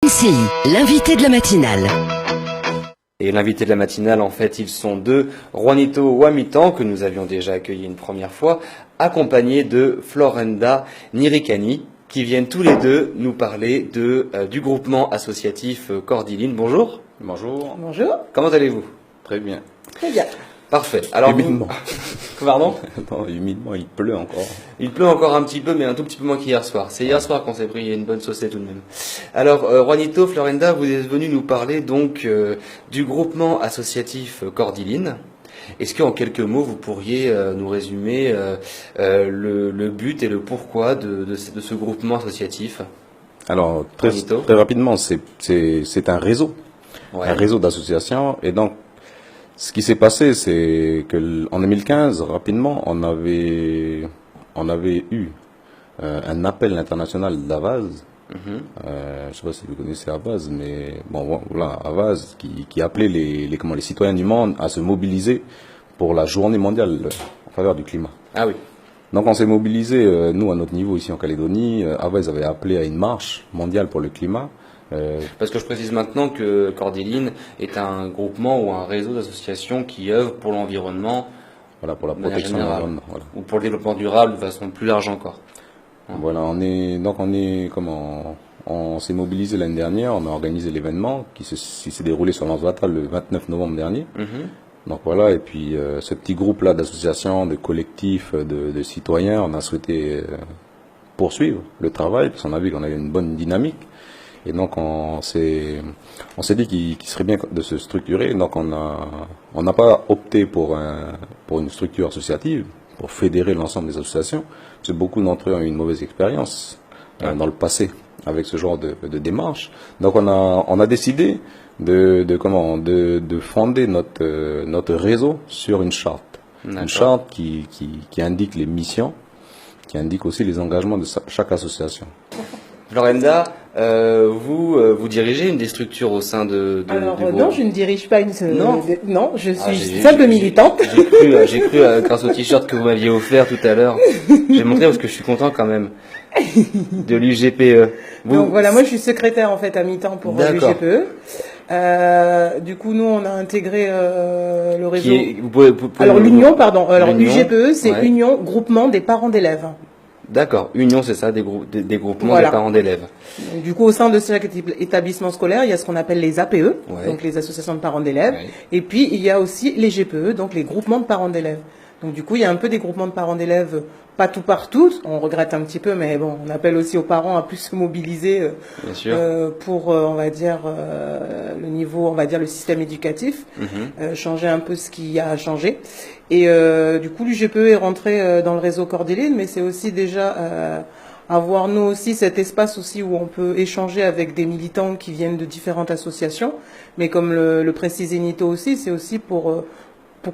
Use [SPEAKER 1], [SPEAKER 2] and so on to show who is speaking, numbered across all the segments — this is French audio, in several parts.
[SPEAKER 1] CI, l'invité de la matinale.
[SPEAKER 2] Et l'invité de la matinale, en fait, ils sont deux, Juanito Wamitan, que nous avions déjà accueilli une première fois, accompagnés de Florenda Nirikani, qui viennent tous les deux nous parler du groupement associatif Cordiline. Bonjour.
[SPEAKER 3] Bonjour.
[SPEAKER 4] Bonjour.
[SPEAKER 2] Comment allez-vous?
[SPEAKER 3] Très bien.
[SPEAKER 4] Très bien.
[SPEAKER 2] Parfait. Alors,
[SPEAKER 3] humidement.
[SPEAKER 2] Pardon?
[SPEAKER 3] Non, humidement, il pleut encore.
[SPEAKER 2] Il pleut encore un petit peu, mais un tout petit peu moins qu'hier soir. C'est hier soir qu'on s'est pris une bonne saucée tout de même. Alors, Juanito, Florenda, vous êtes venus nous parler donc du groupement associatif Cordiline. Est-ce qu'en quelques mots, vous pourriez nous résumer le but et le pourquoi de ce groupement associatif?
[SPEAKER 3] Alors, très rapidement, c'est un réseau.
[SPEAKER 2] Ouais.
[SPEAKER 3] Un réseau d'associations. Et donc, ce qui s'est passé, c'est que en 2015, rapidement, on avait eu un appel international d'Avaz. Je ne sais pas si vous connaissez Avaz, mais bon, voilà, Avaz qui appelait les citoyens du monde à se mobiliser pour la journée mondiale en faveur du climat.
[SPEAKER 2] Ah oui.
[SPEAKER 3] Donc on s'est mobilisé, nous à notre niveau ici en Calédonie. Avaz avait appelé à une marche mondiale pour le climat.
[SPEAKER 2] Parce que je précise maintenant que Cordiline est un groupement ou un réseau d'associations qui œuvrent pour l'environnement,
[SPEAKER 3] voilà, pour la protection de l'environnement, voilà,
[SPEAKER 2] ou pour le développement durable de façon plus large encore.
[SPEAKER 3] Voilà, on s'est mobilisé l'année dernière, on a organisé l'événement qui s'est déroulé sur Lansvata le 29 novembre dernier. Donc voilà, et puis ce petit groupe-là d'associations, de collectifs, de citoyens, on a souhaité poursuivre le travail parce qu'on a vu qu'on avait une bonne dynamique. Et donc on s'est dit qu'il serait bien de se structurer. Donc on n'a pas opté pour une structure associative, pour fédérer l'ensemble des associations, parce que beaucoup d'entre eux ont eu une mauvaise expérience dans le passé avec ce genre de démarche. Donc on a décidé de fonder notre réseau sur une charte. Une charte qui indique les missions, qui indique aussi les engagements de chaque association.
[SPEAKER 2] Florenda, vous dirigez une des structures au sein du groupe.
[SPEAKER 4] Non, je ne dirige pas une. Non, je suis
[SPEAKER 2] simple
[SPEAKER 4] militante.
[SPEAKER 2] J'ai cru grâce au t-shirt que vous m'aviez offert tout à l'heure. J'ai montré parce que je suis content quand même de l'UGPE.
[SPEAKER 4] Donc voilà, moi je suis secrétaire en fait à mi-temps pour l'UGPE. Du coup, nous on a intégré le réseau. Alors l'union, pardon. Alors l'UGPE, c'est Union Groupement des Parents d'Élèves.
[SPEAKER 2] D'accord, union, c'est ça, des groupements des parents d'élèves.
[SPEAKER 4] Du coup, au sein de chaque établissement scolaire, il y a ce qu'on appelle les APE, donc les associations de parents d'élèves, et puis il y a aussi les GPE, donc les groupements de parents d'élèves. Donc du coup, il y a un peu des groupements de parents d'élèves, pas tout partout, on regrette un petit peu, mais bon, on appelle aussi aux parents à plus se mobiliser pour, on va dire, le niveau, on va dire, le système éducatif, changer un peu ce qui a changé. Et du coup, l'UGPE est rentré dans le réseau Cordiline, mais c'est aussi déjà avoir nous aussi cet espace aussi où on peut échanger avec des militants qui viennent de différentes associations. Mais comme le précisait Nito aussi, c'est aussi pour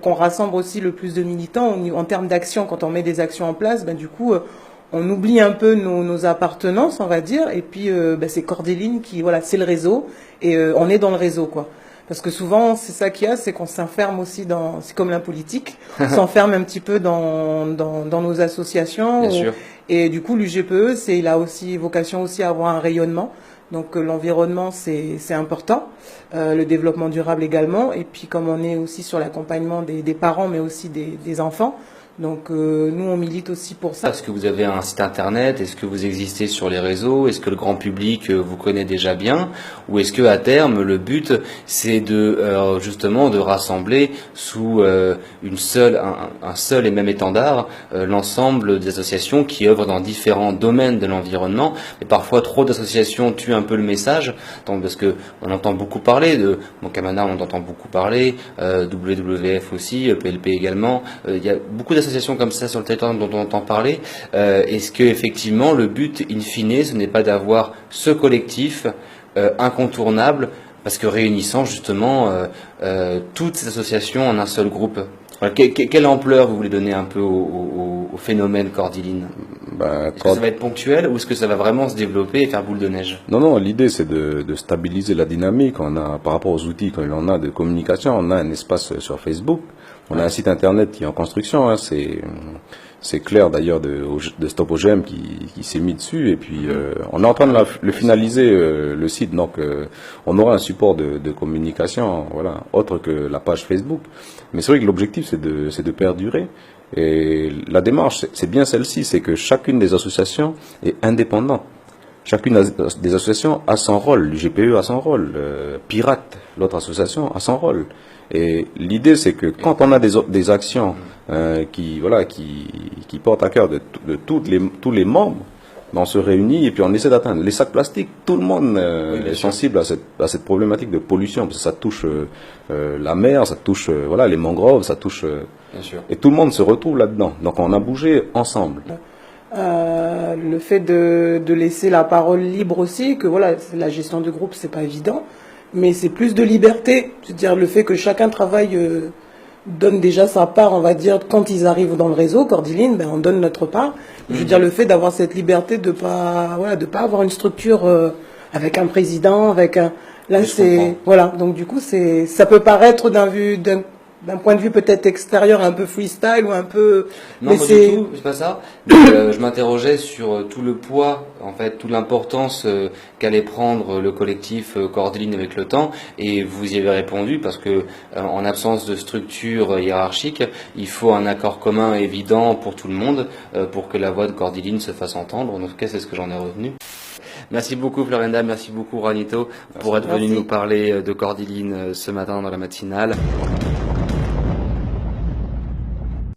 [SPEAKER 4] qu'on rassemble aussi le plus de militants en termes d'action. Quand on met des actions en place, du coup, on oublie un peu nos appartenances, on va dire. Et puis, c'est Cordiline qui, voilà, c'est le réseau. Et on est dans le réseau, quoi. Parce que souvent, c'est ça qu'il y a, c'est qu'on s'enferme aussi c'est comme la politique, on s'enferme un petit peu dans nos associations.
[SPEAKER 2] Bien sûr.
[SPEAKER 4] Et du coup, l'UGPE, il a aussi vocation aussi à avoir un rayonnement. Donc l'environnement, c'est important, le développement durable également. Et puis comme on est aussi sur l'accompagnement des parents, mais aussi des enfants, donc nous on milite aussi pour ça.
[SPEAKER 2] Est-ce que vous avez un site internet? Est-ce que vous existez sur les réseaux? Est-ce que le grand public vous connaît déjà bien? Ou est-ce que à terme le but c'est justement de rassembler sous un seul et même étendard l'ensemble des associations qui œuvrent dans différents domaines de l'environnement? Mais parfois trop d'associations tuent un peu le message, parce que on entend beaucoup parler de Moncamana, on entend beaucoup parler, WWF aussi, PLP également. Il y a beaucoup d'associations comme ça sur le territoire dont on entend parler. Est-ce que effectivement le but in fine ce n'est pas d'avoir ce collectif incontournable, parce que réunissant justement toutes ces associations en un seul groupe? Quelle ampleur vous voulez donner un peu au phénomène Cordiline? Est-ce que ça va être ponctuel ou est-ce que ça va vraiment se développer et faire boule de neige?
[SPEAKER 3] Non, l'idée c'est de stabiliser la dynamique. Par rapport aux outils qu'on a de communication, on a un espace sur Facebook, on a un site internet qui est en construction, C'est clair d'ailleurs de Stop OGM qui s'est mis dessus et puis on est en train de le finaliser le site, donc on aura un support de communication, voilà, autre que la page Facebook. Mais c'est vrai que l'objectif c'est de perdurer et la démarche c'est bien celle-ci, c'est que chacune des associations est indépendante. Chacune des associations a son rôle, l'UGPE a son rôle, Pirate, l'autre association, a son rôle. Et l'idée, c'est que quand on a des actions qui portent à cœur de tous les membres, on se réunit et puis on essaie d'atteindre. Les sacs plastiques, tout le monde est sensible à cette problématique de pollution, parce que ça touche la mer, ça touche les mangroves, ça touche... Bien sûr. Et tout le monde se retrouve là-dedans. Donc on a bougé ensemble.
[SPEAKER 4] Le fait de laisser la parole libre aussi, que voilà, la gestion du groupe, c'est pas évident. Mais c'est plus de liberté, c'est-à-dire le fait que chacun travaille, donne déjà sa part, on va dire, quand ils arrivent dans le réseau, Cordiline, on donne notre part. Je veux dire, le fait d'avoir cette liberté de pas avoir une structure avec un président, avec un... Là, c'est... Voilà, donc du coup, ça peut paraître d'un point de vue peut-être extérieur, un peu freestyle ou un peu...
[SPEAKER 2] Non, pas du tout, c'est pas ça. Je m'interrogeais sur tout le poids, en fait, toute l'importance qu'allait prendre le collectif Cordiline avec le temps, et vous y avez répondu parce que en absence de structure hiérarchique, il faut un accord commun évident pour tout le monde pour que la voix de Cordiline se fasse entendre. En tout cas, c'est ce que j'en ai retenu. Merci beaucoup Florinda, merci beaucoup Juanito pour être venu nous parler de Cordiline ce matin dans la matinale.